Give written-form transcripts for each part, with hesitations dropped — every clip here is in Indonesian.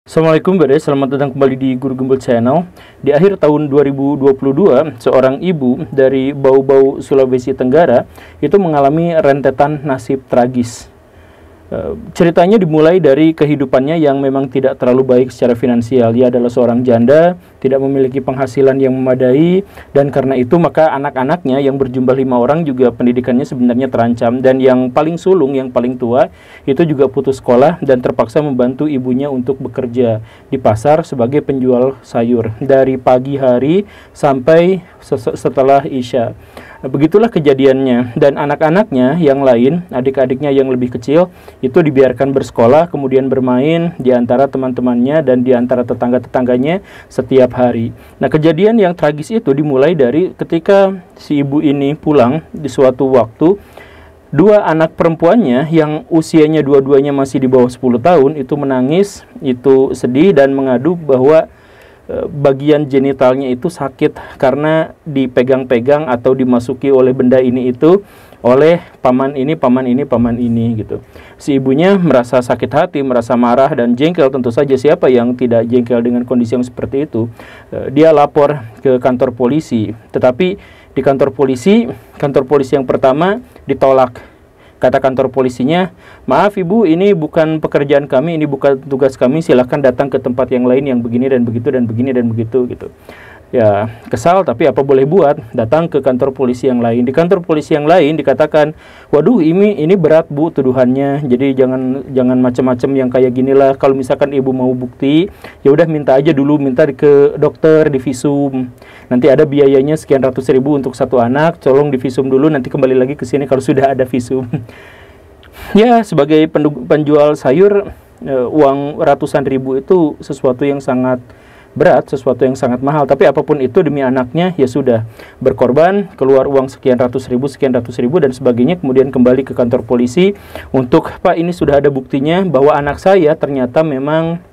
Assalamualaikum Bade, selamat datang kembali di Guru Gembel Channel. Di akhir tahun 2022, seorang ibu dari Bau-Bau, Sulawesi Tenggara itu mengalami rentetan nasib tragis. Ceritanya dimulai dari kehidupannya yang memang tidak terlalu baik secara finansial. Dia adalah seorang janda, tidak memiliki penghasilan yang memadai, dan karena itu maka anak-anaknya yang berjumlah 5 orang juga pendidikannya sebenarnya terancam. Dan yang paling sulung, yang paling tua, itu juga putus sekolah dan terpaksa membantu ibunya untuk bekerja di pasar sebagai penjual sayur dari pagi hari sampai setelah Isya. Begitulah kejadiannya, dan anak-anaknya yang lain, adik-adiknya yang lebih kecil, itu dibiarkan bersekolah, kemudian bermain di antara teman-temannya dan di antara tetangga-tetangganya setiap hari. Nah, kejadian yang tragis itu dimulai dari ketika si ibu ini pulang di suatu waktu. Dua anak perempuannya yang usianya dua-duanya masih di bawah 10 tahun itu menangis, itu sedih dan mengadu bahwa bagian genitalnya itu sakit karena dipegang-pegang atau dimasuki oleh benda ini itu oleh paman ini gitu. Si ibunya merasa sakit hati, merasa marah dan jengkel. Tentu saja siapa yang tidak jengkel dengan kondisi yang seperti itu. Dia lapor ke kantor polisi, tetapi di kantor polisi yang pertama ditolak. Kata kantor polisinya, maaf ibu, ini bukan pekerjaan kami, ini bukan tugas kami, silahkan datang ke tempat yang lain yang begini dan begitu dan begini dan begitu gitu. Ya, kesal tapi apa boleh buat, datang ke kantor polisi yang lain. Di kantor polisi yang lain dikatakan, waduh ini berat bu tuduhannya, jadi jangan macam-macam yang kayak gini lah. Kalau misalkan ibu mau bukti, ya udah minta aja dulu, minta ke dokter, di visum. Nanti ada biayanya sekian ratus ribu untuk satu anak, tolong di visum dulu, nanti kembali lagi ke sini kalau sudah ada visum. Ya, sebagai penjual sayur, uang ratusan ribu itu sesuatu yang sangat berat, sesuatu yang sangat mahal. Tapi apapun itu demi anaknya, ya sudah, berkorban, keluar uang sekian ratus ribu dan sebagainya. Kemudian kembali ke kantor polisi untuk, Pak, ini sudah ada buktinya bahwa anak saya ternyata memang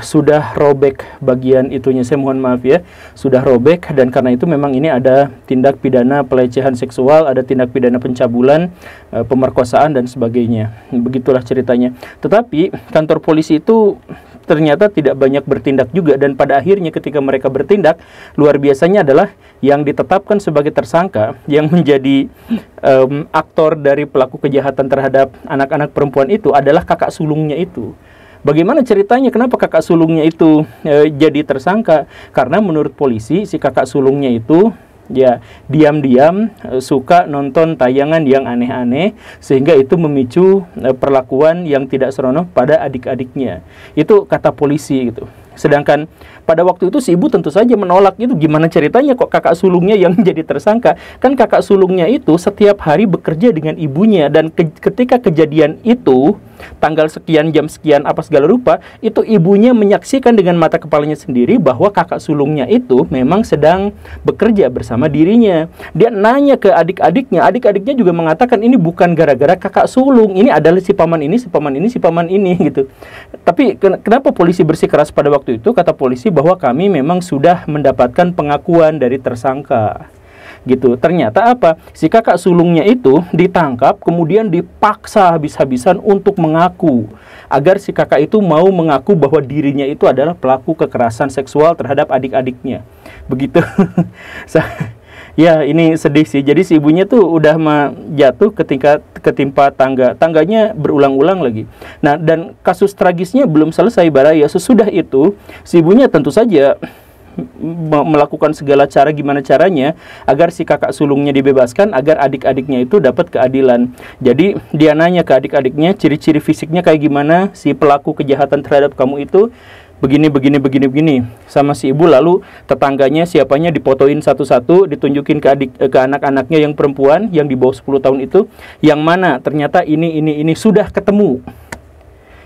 sudah robek bagian itunya, saya mohon maaf ya, sudah robek, dan karena itu memang ini ada tindak pidana pelecehan seksual, ada tindak pidana pencabulan, pemerkosaan dan sebagainya. Begitulah ceritanya. Tetapi kantor polisi itu ternyata tidak banyak bertindak juga, dan pada akhirnya ketika mereka bertindak, luar biasanya adalah yang ditetapkan sebagai tersangka, yang menjadi aktor dari pelaku kejahatan terhadap anak-anak perempuan itu adalah kakak sulungnya itu. Bagaimana ceritanya? Kenapa kakak sulungnya itu jadi tersangka? Karena menurut polisi, si kakak sulungnya itu ya diam-diam suka nonton tayangan yang aneh-aneh, sehingga itu memicu perlakuan yang tidak senonoh pada adik-adiknya. Itu kata polisi gitu. Sedangkan pada waktu itu si ibu tentu saja menolak. Itu gimana ceritanya kok kakak sulungnya yang jadi tersangka? Kan kakak sulungnya itu setiap hari bekerja dengan ibunya, dan ketika kejadian itu tanggal sekian, jam sekian, apa segala rupa, itu ibunya menyaksikan dengan mata kepalanya sendiri bahwa kakak sulungnya itu memang sedang bekerja bersama dirinya. Dia nanya ke adik-adiknya, adik-adiknya juga mengatakan ini bukan gara-gara kakak sulung, ini adalah si paman ini gitu. Tapi kenapa polisi bersikeras pada waktu itu? Kata polisi bahwa kami memang sudah mendapatkan pengakuan dari tersangka gitu. Ternyata apa? Si kakak sulungnya itu ditangkap, kemudian dipaksa habis-habisan untuk mengaku, agar si kakak itu mau mengaku bahwa dirinya itu adalah pelaku kekerasan seksual terhadap adik-adiknya. Begitu. Ya, ini sedih sih. Jadi si ibunya tuh udah jatuh ketika ketimpa tangganya berulang-ulang lagi. Nah, dan kasus tragisnya belum selesai, Baraya. Sesudah itu si ibunya tentu saja melakukan segala cara gimana caranya agar si kakak sulungnya dibebaskan, agar adik-adiknya itu dapat keadilan. Jadi dia nanya ke adik-adiknya, ciri-ciri fisiknya kayak gimana si pelaku kejahatan terhadap kamu itu, begini sama si ibu. Lalu tetangganya siapanya difotoin satu-satu, ditunjukin ke anak-anaknya yang perempuan yang di bawah 10 tahun itu, yang mana ternyata ini sudah ketemu.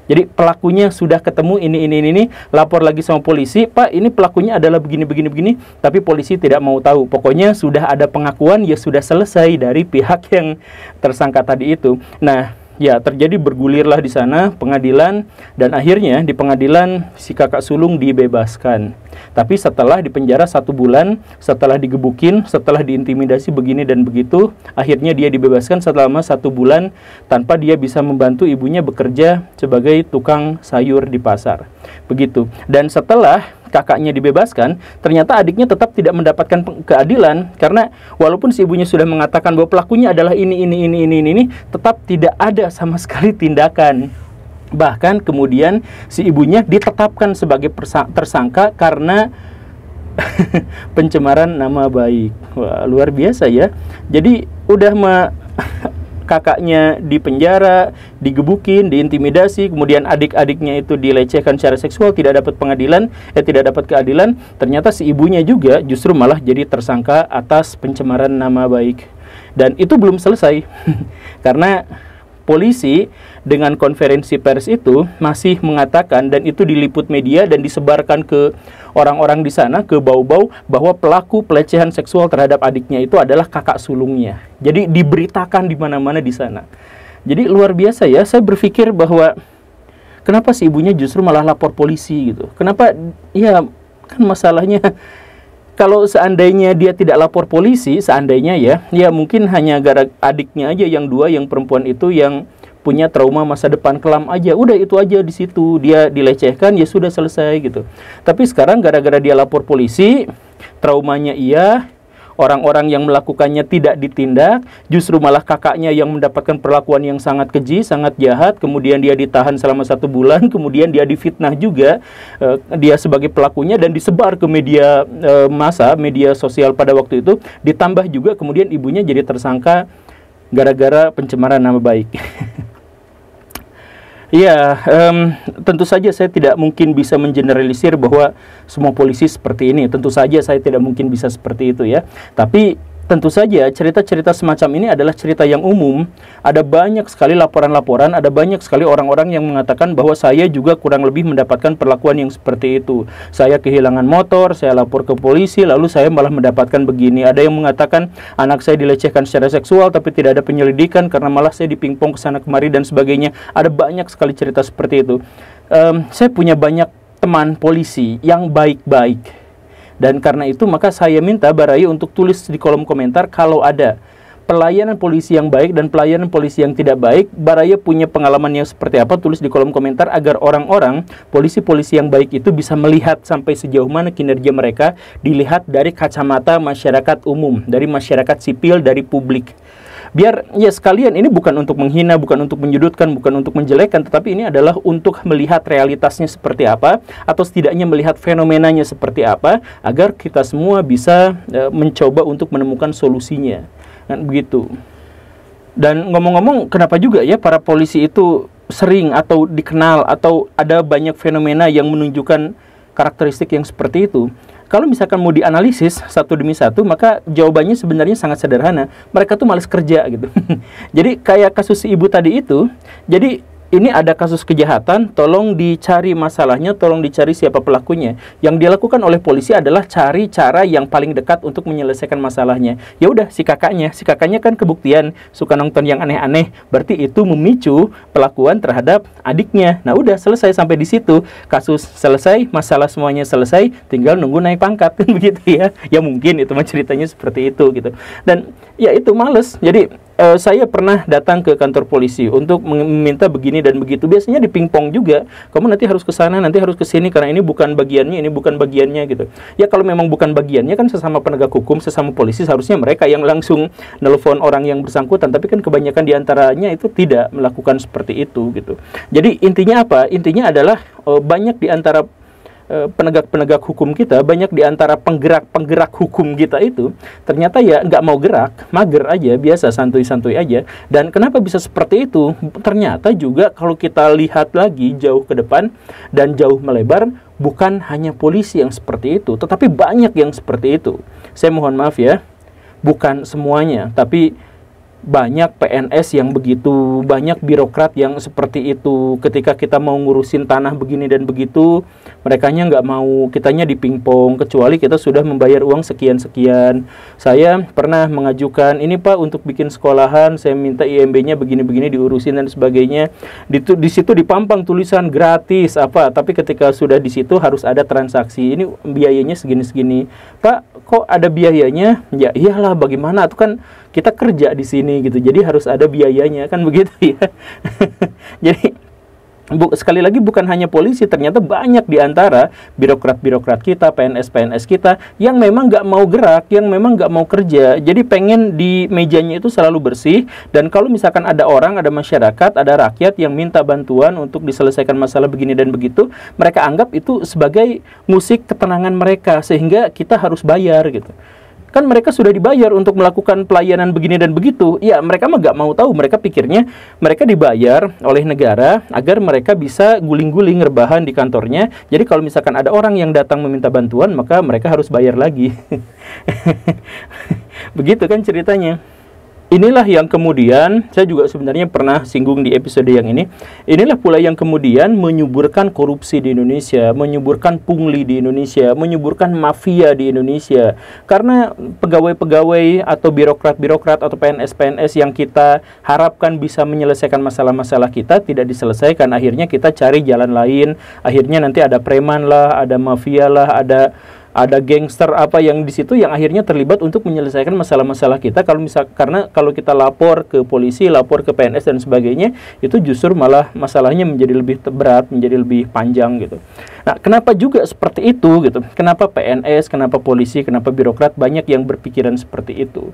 Jadi pelakunya sudah ketemu, ini, lapor lagi sama polisi, Pak, ini pelakunya adalah begini, tapi polisi tidak mau tahu. Pokoknya sudah ada pengakuan, ya sudah selesai dari pihak yang tersangka tadi itu. Nah, ya terjadi bergulirlah di sana pengadilan, dan akhirnya di pengadilan si kakak sulung dibebaskan. Tapi setelah dipenjara 1 bulan, setelah digebukin, setelah diintimidasi begini dan begitu, akhirnya dia dibebaskan selama 1 bulan tanpa dia bisa membantu ibunya bekerja sebagai tukang sayur di pasar. Begitu. Dan setelah kakaknya dibebaskan, ternyata adiknya tetap tidak mendapatkan keadilan karena walaupun si ibunya sudah mengatakan bahwa pelakunya adalah ini, tetap tidak ada sama sekali tindakan. Bahkan kemudian si ibunya ditetapkan sebagai tersangka karena pencemaran nama baik. Wah, luar biasa ya. Jadi udah kakaknya dipenjara, digebukin, diintimidasi, kemudian adik-adiknya itu dilecehkan secara seksual, tidak dapat tidak dapat keadilan. Ternyata si ibunya juga justru malah jadi tersangka atas pencemaran nama baik. Dan itu belum selesai karena polisi dengan konferensi pers itu masih mengatakan, dan itu diliput media dan disebarkan ke orang-orang di sana, ke Bau-Bau, bahwa pelaku pelecehan seksual terhadap adiknya itu adalah kakak sulungnya. Jadi diberitakan di mana-mana di sana. Jadi luar biasa ya, saya berpikir bahwa kenapa si ibunya justru malah lapor polisi gitu. Kenapa? Ya kan masalahnya kalau seandainya dia tidak lapor polisi, seandainya ya mungkin hanya gara adiknya aja yang 2, yang perempuan itu yang punya trauma masa depan kelam aja. Udah itu aja di situ, dia dilecehkan, ya sudah selesai gitu. Tapi sekarang gara-gara dia lapor polisi, traumanya orang-orang yang melakukannya tidak ditindak, justru malah kakaknya yang mendapatkan perlakuan yang sangat keji, sangat jahat, kemudian dia ditahan selama 1 bulan, kemudian dia difitnah juga, dia sebagai pelakunya, dan disebar ke media massa, media sosial pada waktu itu, ditambah juga kemudian ibunya jadi tersangka gara-gara pencemaran nama baik. Ya, tentu saja saya tidak mungkin bisa mengeneralisir bahwa semua polisi seperti ini. Tentu saja saya tidak mungkin bisa seperti itu ya. Tapi tentu saja cerita-cerita semacam ini adalah cerita yang umum. Ada banyak sekali laporan-laporan, ada banyak sekali orang-orang yang mengatakan bahwa saya juga kurang lebih mendapatkan perlakuan yang seperti itu. Saya kehilangan motor, saya lapor ke polisi, lalu saya malah mendapatkan begini. Ada yang mengatakan anak saya dilecehkan secara seksual tapi tidak ada penyelidikan karena malah saya dipingpong ke sana kemari dan sebagainya. Ada banyak sekali cerita seperti itu. Saya punya banyak teman polisi yang baik-baik. Dan karena itu maka saya minta Barayu untuk tulis di kolom komentar kalau ada pelayanan polisi yang baik dan pelayanan polisi yang tidak baik. Barayu punya pengalaman yang seperti apa, tulis di kolom komentar agar orang-orang polisi-polisi yang baik itu bisa melihat sampai sejauh mana kinerja mereka dilihat dari kacamata masyarakat umum, dari masyarakat sipil, dari publik. Biar ya sekalian, ini bukan untuk menghina, bukan untuk menyudutkan, bukan untuk menjelekkan, tetapi ini adalah untuk melihat realitasnya seperti apa, atau setidaknya melihat fenomenanya seperti apa, agar kita semua bisa mencoba untuk menemukan solusinya. Kan begitu. Dan ngomong-ngomong, kenapa juga ya para polisi itu sering atau dikenal atau ada banyak fenomena yang menunjukkan karakteristik yang seperti itu? Kalau misalkan mau dianalisis satu demi satu, maka jawabannya sebenarnya sangat sederhana. Mereka tuh malas kerja gitu. Jadi kayak kasus si ibu tadi itu, jadi ini ada kasus kejahatan, tolong dicari masalahnya, tolong dicari siapa pelakunya. Yang dilakukan oleh polisi adalah cari cara yang paling dekat untuk menyelesaikan masalahnya. Ya udah, si kakaknya kan kebuktian suka nonton yang aneh-aneh, berarti itu memicu pelakuan terhadap adiknya. Nah udah selesai sampai di situ, kasus selesai, masalah semuanya selesai, tinggal nunggu naik pangkat kan begitu ya. Ya mungkin itu mah ceritanya seperti itu gitu. Dan ya itu males. Jadi saya pernah datang ke kantor polisi untuk meminta begini dan begitu. Biasanya dipingpong juga. Kamu nanti harus ke sana, nanti harus ke sini karena ini bukan bagiannya, ini bukan bagiannya gitu. Ya kalau memang bukan bagiannya kan sesama penegak hukum, sesama polisi seharusnya mereka yang langsung nelpon orang yang bersangkutan. Tapi kan kebanyakan diantaranya itu tidak melakukan seperti itu gitu. Jadi intinya apa? Intinya adalah banyak diantara penegak-penegak hukum kita, banyak di antara penggerak-penggerak hukum kita itu ternyata ya nggak mau gerak, mager aja, biasa santuy-santuy aja. Dan kenapa bisa seperti itu? Ternyata juga kalau kita lihat lagi jauh ke depan dan jauh melebar, bukan hanya polisi yang seperti itu, tetapi banyak yang seperti itu. Saya mohon maaf ya, bukan semuanya, tapi banyak PNS yang begitu, banyak birokrat yang seperti itu. Ketika kita mau ngurusin tanah begini dan begitu, Merekanya nggak mau kitanya dipingpong kecuali kita sudah membayar uang sekian-sekian. Saya pernah mengajukan, ini Pak untuk bikin sekolahan, saya minta IMB-nya begini-begini diurusin dan sebagainya. Di situ dipampang tulisan gratis apa, tapi ketika sudah di situ harus ada transaksi. Ini biayanya segini-segini. Pak, kok ada biayanya? Ya iyalah, bagaimana? Itu kan kita kerja di sini gitu. Jadi harus ada biayanya, kan begitu ya. Jadi sekali lagi bukan hanya polisi, ternyata banyak di antara birokrat-birokrat kita, PNS-PNS kita yang memang nggak mau gerak, yang memang nggak mau kerja. Jadi pengen di mejanya itu selalu bersih, dan kalau misalkan ada orang, ada masyarakat, ada rakyat yang minta bantuan untuk diselesaikan masalah begini dan begitu, mereka anggap itu sebagai musik ketenangan mereka, sehingga kita harus bayar gitu. Kan mereka sudah dibayar untuk melakukan pelayanan begini dan begitu. Ya, mereka mah nggak mau tahu. Mereka pikirnya mereka dibayar oleh negara agar mereka bisa guling-guling rebahan di kantornya. Jadi kalau misalkan ada orang yang datang meminta bantuan, maka mereka harus bayar lagi. Begitu kan ceritanya. Inilah yang kemudian, saya juga sebenarnya pernah singgung di episode yang ini. Inilah pula yang kemudian menyuburkan korupsi di Indonesia, menyuburkan pungli di Indonesia, menyuburkan mafia di Indonesia. Karena pegawai-pegawai atau birokrat-birokrat atau PNS-PNS yang kita harapkan bisa menyelesaikan masalah-masalah kita tidak diselesaikan. Akhirnya kita cari jalan lain. Akhirnya nanti ada preman lah, ada mafia lah, ada gangster apa yang di situ yang akhirnya terlibat untuk menyelesaikan masalah-masalah kita. Karena kalau kita lapor ke polisi, lapor ke PNS dan sebagainya, itu justru malah masalahnya menjadi lebih berat, menjadi lebih panjang gitu. Nah, kenapa juga seperti itu gitu? Kenapa PNS, kenapa polisi, kenapa birokrat banyak yang berpikiran seperti itu?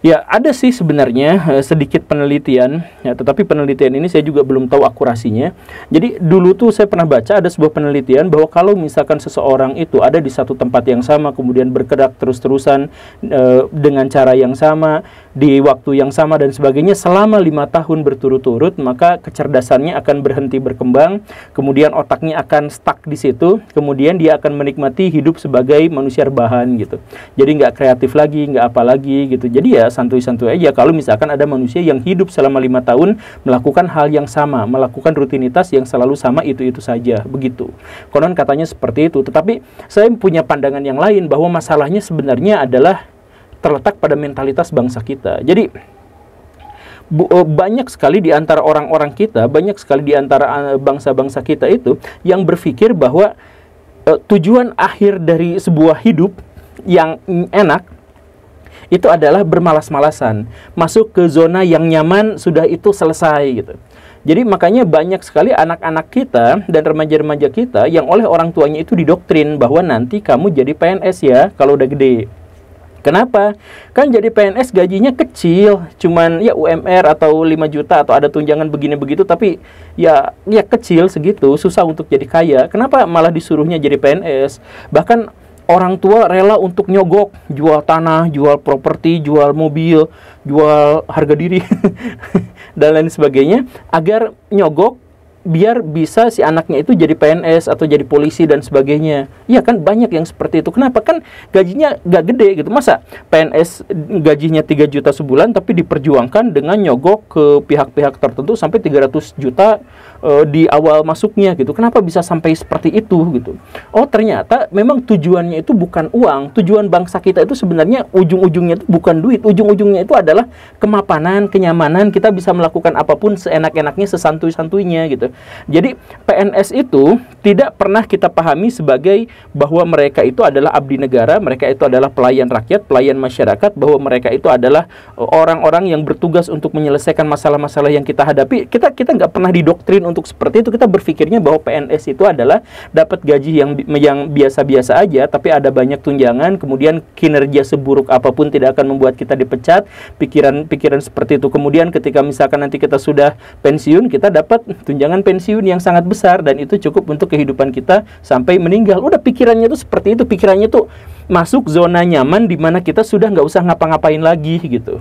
Ya, ada sih sebenarnya sedikit penelitian, ya, tetapi penelitian ini saya juga belum tahu akurasinya. Jadi dulu tuh saya pernah baca ada sebuah penelitian bahwa kalau misalkan seseorang itu ada di satu tempat yang sama, kemudian bergerak terus-terusan dengan cara yang sama, di waktu yang sama dan sebagainya selama 5 tahun berturut-turut, maka kecerdasannya akan berhenti berkembang, kemudian otaknya akan stuck di situ, kemudian dia akan menikmati hidup sebagai manusia rebahan gitu. Jadi nggak kreatif lagi, nggak apa lagi gitu. Jadi ya santuy-santuy aja kalau misalkan ada manusia yang hidup selama 5 tahun melakukan hal yang sama, melakukan rutinitas yang selalu sama, itu-itu saja, begitu. Konon katanya seperti itu, tetapi saya punya pandangan yang lain bahwa masalahnya sebenarnya adalah terletak pada mentalitas bangsa kita. Jadi banyak sekali di antara orang-orang kita, banyak sekali di antara bangsa-bangsa kita itu yang berpikir bahwa tujuan akhir dari sebuah hidup yang enak itu adalah bermalas-malasan, masuk ke zona yang nyaman, sudah itu selesai gitu. Jadi makanya banyak sekali anak-anak kita dan remaja-remaja kita yang oleh orang tuanya itu didoktrin bahwa nanti kamu jadi PNS ya kalau udah gede. Kenapa? Kan jadi PNS gajinya kecil, cuman ya UMR atau 5 juta atau ada tunjangan begini begitu, tapi ya kecil segitu, susah untuk jadi kaya. Kenapa malah disuruhnya jadi PNS? Bahkan orang tua rela untuk nyogok, jual tanah, jual properti, jual mobil, jual harga diri, dan lain sebagainya, agar nyogok biar bisa si anaknya itu jadi PNS atau jadi polisi dan sebagainya. Iya kan banyak yang seperti itu. Kenapa? Kan gajinya gak gede gitu. Masa PNS gajinya 3 juta sebulan tapi diperjuangkan dengan nyogok ke pihak-pihak tertentu sampai 300 juta di awal masuknya gitu. Kenapa bisa sampai seperti itu gitu? Oh, ternyata memang tujuannya itu bukan uang. Tujuan bangsa kita itu sebenarnya ujung-ujungnya itu bukan duit. Ujung-ujungnya itu adalah kemapanan, kenyamanan, kita bisa melakukan apapun seenak-enaknya, sesantuy-santuinya gitu. Jadi PNS itu tidak pernah kita pahami sebagai bahwa mereka itu adalah abdi negara, mereka itu adalah pelayan rakyat, pelayan masyarakat, bahwa mereka itu adalah orang-orang yang bertugas untuk menyelesaikan masalah-masalah yang kita hadapi. Kita nggak pernah didoktrin untuk seperti itu. Kita berpikirnya bahwa PNS itu adalah dapat gaji yang biasa-biasa aja, tapi ada banyak tunjangan, kemudian kinerja seburuk apapun tidak akan membuat kita dipecat. Pikiran seperti itu. Kemudian ketika misalkan nanti kita sudah pensiun, kita dapat tunjangan pensiun yang sangat besar dan itu cukup untuk kehidupan kita sampai meninggal. Udah pikirannya tuh seperti itu, pikirannya tuh masuk zona nyaman di mana kita sudah nggak usah ngapa-ngapain lagi gitu.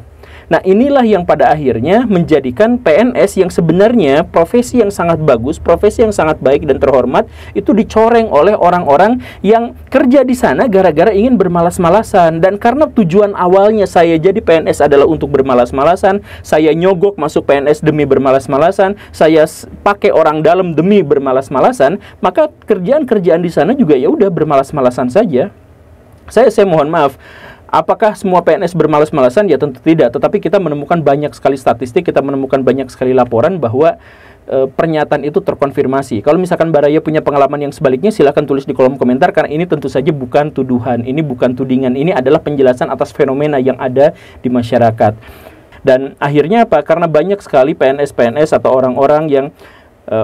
Nah, inilah yang pada akhirnya menjadikan PNS yang sebenarnya profesi yang sangat bagus, profesi yang sangat baik dan terhormat, itu dicoreng oleh orang-orang yang kerja di sana gara-gara ingin bermalas-malasan. Dan karena tujuan awalnya saya jadi PNS adalah untuk bermalas-malasan, saya nyogok masuk PNS demi bermalas-malasan, saya pakai orang dalam demi bermalas-malasan, maka kerjaan-kerjaan di sana juga ya udah bermalas-malasan saja. Saya mohon maaf. Apakah semua PNS bermalas-malasan? Ya tentu tidak. Tetapi kita menemukan banyak sekali statistik, kita menemukan banyak sekali laporan bahwa pernyataan itu terkonfirmasi. Kalau misalkan Baraya punya pengalaman yang sebaliknya, silahkan tulis di kolom komentar, karena ini tentu saja bukan tuduhan, ini bukan tudingan, ini adalah penjelasan atas fenomena yang ada di masyarakat. Dan akhirnya apa? Karena banyak sekali PNS-PNS atau orang-orang yang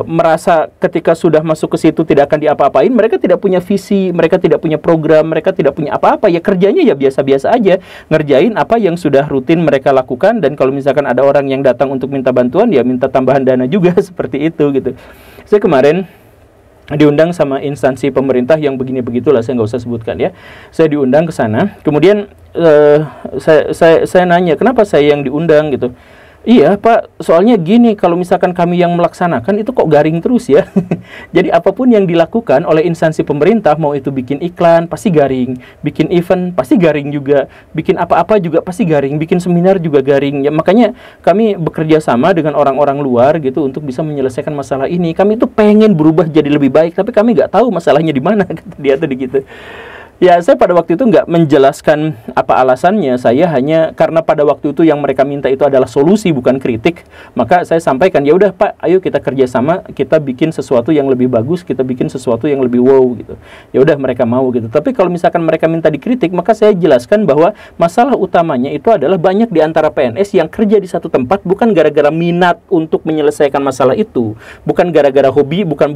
merasa ketika sudah masuk ke situ tidak akan diapa-apain, mereka tidak punya visi, mereka tidak punya program, mereka tidak punya apa-apa, ya kerjanya ya biasa-biasa aja, ngerjain apa yang sudah rutin mereka lakukan. Dan kalau misalkan ada orang yang datang untuk minta bantuan, ya minta tambahan dana juga seperti itu gitu. Saya kemarin diundang sama instansi pemerintah yang begini-begitulah, saya nggak usah sebutkan ya. Saya diundang ke sana, kemudian saya nanya, kenapa saya yang diundang gitu. Iya Pak, soalnya gini, kalau misalkan kami yang melaksanakan itu kok garing terus ya. Jadi apapun yang dilakukan oleh instansi pemerintah, mau itu bikin iklan pasti garing, bikin event pasti garing juga, bikin apa-apa juga pasti garing, bikin seminar juga garing. Ya makanya kami bekerja sama dengan orang-orang luar gitu untuk bisa menyelesaikan masalah ini. Kami itu pengen berubah jadi lebih baik, tapi kami nggak tahu masalahnya di mana, kata dia tuh gitu. Ya, saya pada waktu itu nggak menjelaskan apa alasannya. Saya hanya karena pada waktu itu yang mereka minta itu adalah solusi, bukan kritik. Maka saya sampaikan, ya udah Pak, ayo kita kerjasama, kita bikin sesuatu yang lebih bagus, kita bikin sesuatu yang lebih wow gitu. Ya udah mereka mau gitu. Tapi kalau misalkan mereka minta dikritik, maka saya jelaskan bahwa masalah utamanya itu adalah banyak di antara PNS yang kerja di satu tempat bukan gara-gara minat untuk menyelesaikan masalah itu, bukan gara-gara hobi, bukan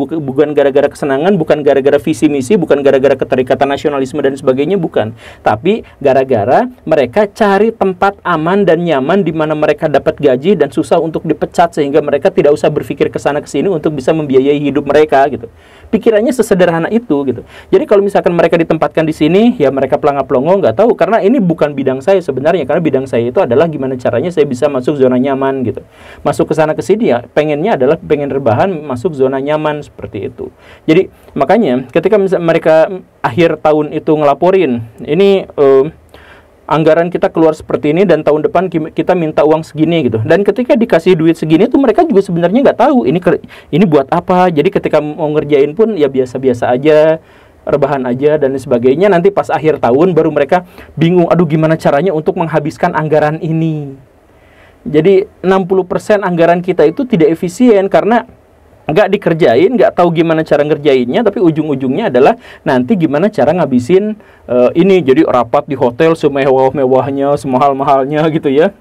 gara-gara kesenangan, bukan gara-gara visi misi, bukan gara-gara keterikatan nasionalisme dan sebagainya, bukan. Tapi gara-gara mereka cari tempat aman dan nyaman di mana mereka dapat gaji dan susah untuk dipecat, sehingga mereka tidak usah berpikir ke sana ke sini untuk bisa membiayai hidup mereka gitu. Pikirannya sesederhana itu gitu. Jadi kalau misalkan mereka ditempatkan di sini, ya mereka pelangap-pelongo, nggak tahu, karena ini bukan bidang saya sebenarnya, karena bidang saya itu adalah gimana caranya saya bisa masuk zona nyaman gitu. Masuk ke sana ke sini ya pengennya adalah pengen rebahan, masuk zona nyaman seperti itu. Jadi makanya ketika misalnya mereka akhir tahun itu ngelaporin, ini anggaran kita keluar seperti ini dan tahun depan kita minta uang segini gitu. Dan ketika dikasih duit segini tuh mereka juga sebenarnya nggak tahu ini buat apa. Jadi ketika mau ngerjain pun ya biasa-biasa aja, rebahan aja dan sebagainya. Nanti pas akhir tahun baru mereka bingung, aduh gimana caranya untuk menghabiskan anggaran ini. Jadi 60% anggaran kita itu tidak efisien karena nggak dikerjain, nggak tahu gimana cara ngerjainnya, tapi ujung-ujungnya adalah nanti gimana cara ngabisin ini. Jadi rapat di hotel semewah-mewahnya, semahal-mahalnya gitu ya.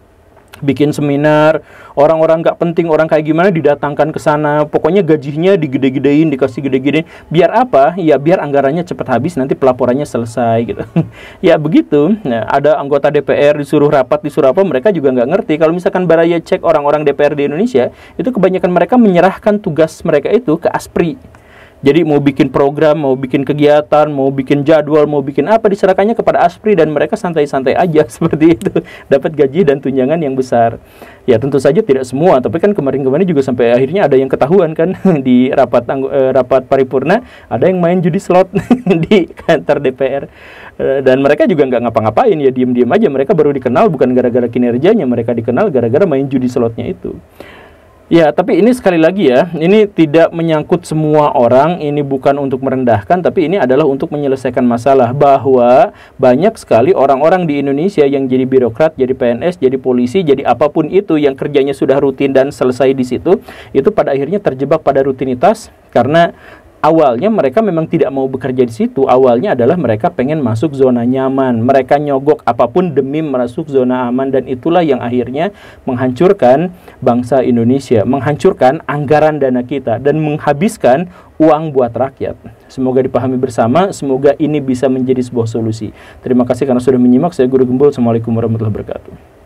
Bikin seminar, orang-orang nggak penting, orang kayak gimana didatangkan ke sana. Pokoknya gajinya digede-gedein, dikasih gede-gedein. Biar apa? Ya biar anggarannya cepat habis, nanti pelaporannya selesai gitu. Ya begitu. Nah, ada anggota DPR disuruh rapat, disuruh apa, mereka juga nggak ngerti. Kalau misalkan Baraya cek orang-orang DPR di Indonesia, itu kebanyakan mereka menyerahkan tugas mereka itu ke ASPRI. Jadi mau bikin program, mau bikin kegiatan, mau bikin jadwal, mau bikin apa, diserahkannya kepada ASPRI dan mereka santai-santai aja seperti itu. Dapat gaji dan tunjangan yang besar. Ya tentu saja tidak semua, tapi kan kemarin-kemarin juga sampai akhirnya ada yang ketahuan kan di rapat paripurna, ada yang main judi slot di kantor DPR. Dan mereka juga nggak ngapa-ngapain, ya diem-diem aja. Mereka baru dikenal bukan gara-gara kinerjanya, mereka dikenal gara-gara main judi slotnya itu. Ya, tapi ini sekali lagi ya, ini tidak menyangkut semua orang, ini bukan untuk merendahkan, tapi ini adalah untuk menyelesaikan masalah bahwa banyak sekali orang-orang di Indonesia yang jadi birokrat, jadi PNS, jadi polisi, jadi apapun itu yang kerjanya sudah rutin dan selesai di situ, itu pada akhirnya terjebak pada rutinitas karena awalnya mereka memang tidak mau bekerja di situ. Awalnya adalah mereka pengen masuk zona nyaman. Mereka nyogok apapun demi masuk zona aman, dan itulah yang akhirnya menghancurkan bangsa Indonesia, menghancurkan anggaran dana kita, dan menghabiskan uang buat rakyat. Semoga dipahami bersama, semoga ini bisa menjadi sebuah solusi. Terima kasih karena sudah menyimak. Saya Guru Gembul. Assalamualaikum warahmatullahi wabarakatuh.